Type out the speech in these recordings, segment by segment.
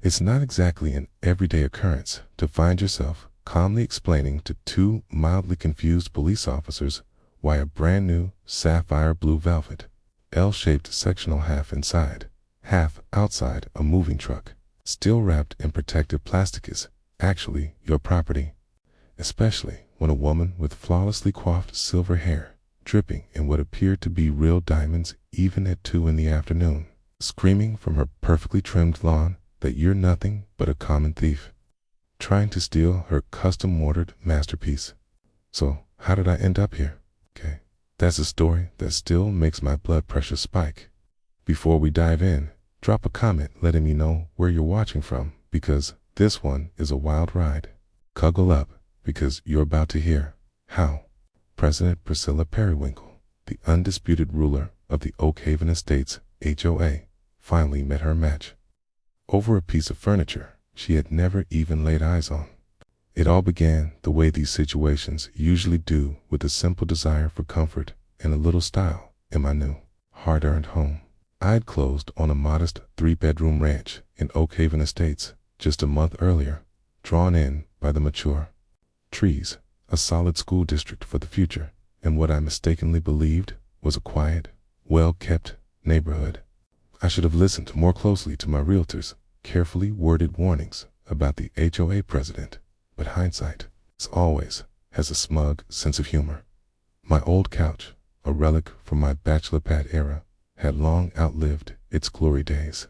It's not exactly an everyday occurrence to find yourself calmly explaining to two mildly confused police officers why a brand new sapphire blue velvet, L-shaped sectional half inside, half outside a moving truck, still wrapped in protective plastic is actually your property. Especially when a woman with flawlessly coiffed silver hair, dripping in what appeared to be real diamonds even at 2 in the afternoon, screaming from her perfectly trimmed lawn that you're nothing but a common thief, trying to steal her custom-ordered masterpiece. So how did I end up here? Okay, that's a story that still makes my blood pressure spike. Before we dive in, drop a comment letting me know where you're watching from, because this one is a wild ride. Cuddle up, because you're about to hear how President Priscilla Periwinkle, the undisputed ruler of the Oak Haven Estates HOA, finally met her match over a piece of furniture she had never even laid eyes on. It all began the way these situations usually do, with a simple desire for comfort and a little style in my new, hard-earned home. I had closed on a modest 3-bedroom ranch in Oak Haven Estates just a month earlier, drawn in by the mature trees, a solid school district for the future, and what I mistakenly believed was a quiet, well-kept neighborhood. I should have listened more closely to my realtor's carefully worded warnings about the HOA president, but hindsight, as always, has a smug sense of humor. My old couch, a relic from my bachelor pad era, had long outlived its glory days.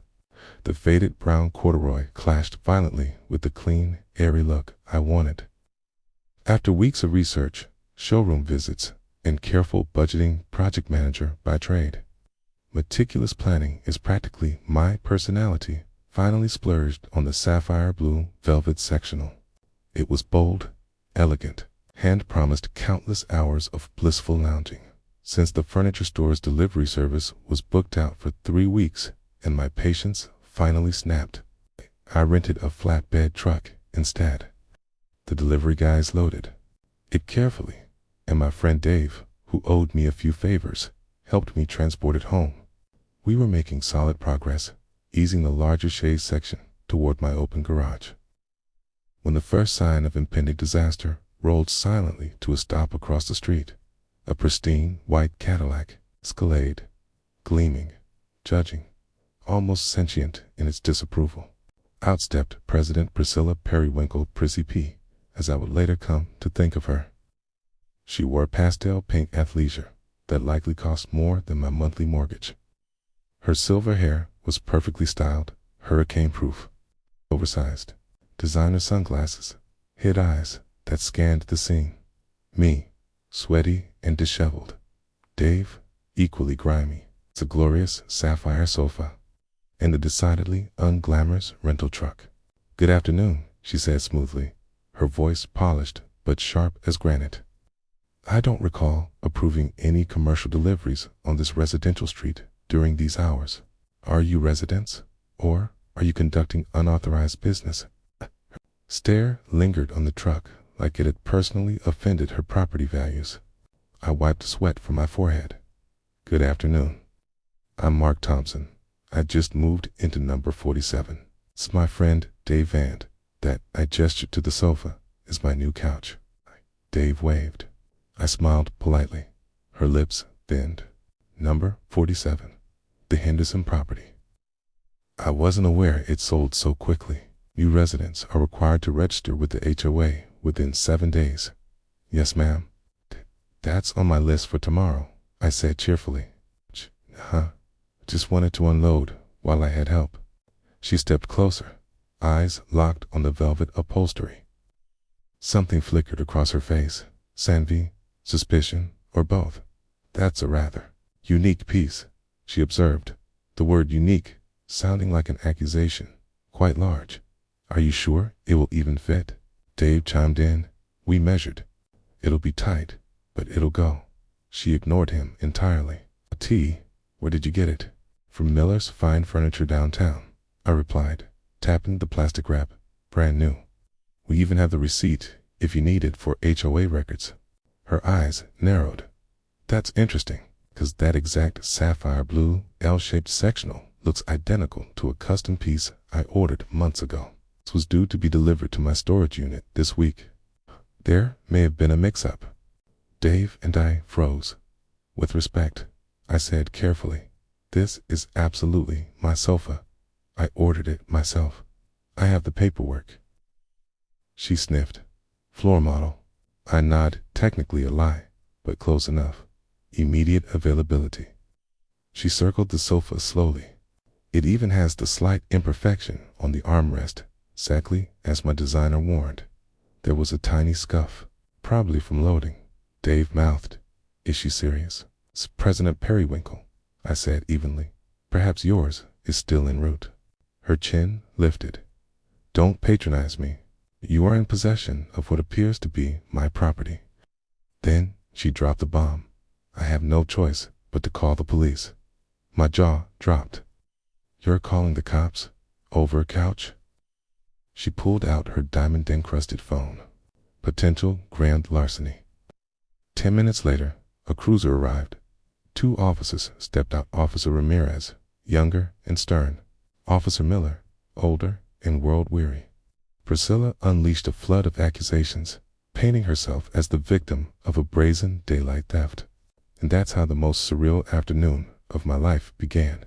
The faded brown corduroy clashed violently with the clean, airy look I wanted. After weeks of research, showroom visits, and careful budgeting, project manager by trade, meticulous planning is practically my personality, finally splurged on the sapphire blue velvet sectional. It was bold, elegant, hand-promised countless hours of blissful lounging. Since the furniture store's delivery service was booked out for 3 weeks and my patience finally snapped, I rented a flatbed truck instead. The delivery guys loaded it carefully, and my friend Dave, who owed me a few favors, helped me transport it home. We were making solid progress, easing the larger chaise section toward my open garage, when the first sign of impending disaster rolled silently to a stop across the street. A pristine white Cadillac Escalade, gleaming, judging, almost sentient in its disapproval. Out stepped President Priscilla Periwinkle Prissy P, as I would later come to think of her. She wore pastel pink athleisure that likely cost more than my monthly mortgage. Her silver hair was perfectly styled, hurricane-proof, oversized. Designer sunglasses hid eyes that scanned the scene. Me, sweaty and disheveled. Dave, equally grimy. It's a glorious sapphire sofa, and a decidedly unglamorous rental truck. "Good afternoon," she said smoothly, her voice polished but sharp as granite. I don't recall approving any commercial deliveries on this residential street during these hours. Are you residents, or are you conducting unauthorized business? Her stare lingered on the truck like it had personally offended her property values. I wiped sweat from my forehead. "Good afternoon. I'm Mark Thompson. I just moved into number 47. It's my friend Dave Vand. That," I gestured to the sofa, "is my new couch." Dave waved. I smiled politely. Her lips thinned. "Number 47. The Henderson property." I wasn't aware it sold so quickly. New residents are required to register with the HOA within 7 days. "Yes, ma'am." "That's on my list for tomorrow," I said cheerfully. Just wanted to unload while I had help." She stepped closer, eyes locked on the velvet upholstery. Something flickered across her face. Envy, suspicion, or both. "That's a rather unique piece," she observed, the word unique sounding like an accusation. "Quite large. Are you sure it will even fit?" Dave chimed in. "We measured. It'll be tight, but it'll go." She ignored him entirely. "Tea, where did you get it?" "From Miller's Fine Furniture downtown," I replied, tapping the plastic wrap. "Brand new. We even have the receipt if you need it for HOA records." Her eyes narrowed. "That's interesting, because that exact sapphire blue L-shaped sectional looks identical to a custom piece I ordered months ago. This was due to be delivered to my storage unit this week. There may have been a mix-up. Dave and I froze. With respect, I said carefully, "This is absolutely my sofa. I ordered it myself. I have the paperwork." She sniffed. "Floor model." I nod. Technically a lie, but close enough. Immediate availability. She circled the sofa slowly. "It even has the slight imperfection on the armrest, exactly as my designer warned." There was a tiny scuff, probably from loading. Dave mouthed, "Is she serious?" "It's President Periwinkle," I said evenly. "Perhaps yours is still en route." Her chin lifted. "Don't patronize me. You are in possession of what appears to be my property." Then she dropped the bomb. "I have no choice but to call the police." My jaw dropped. "You're calling the cops? Over a couch?" She pulled out her diamond-encrusted phone. Potential grand larceny. 10 minutes later, a cruiser arrived. 2 officers stepped out. Officer Ramirez, younger and stern. Officer Miller, older and world-weary. Priscilla unleashed a flood of accusations, painting herself as the victim of a brazen daylight theft. And that's how the most surreal afternoon of my life began.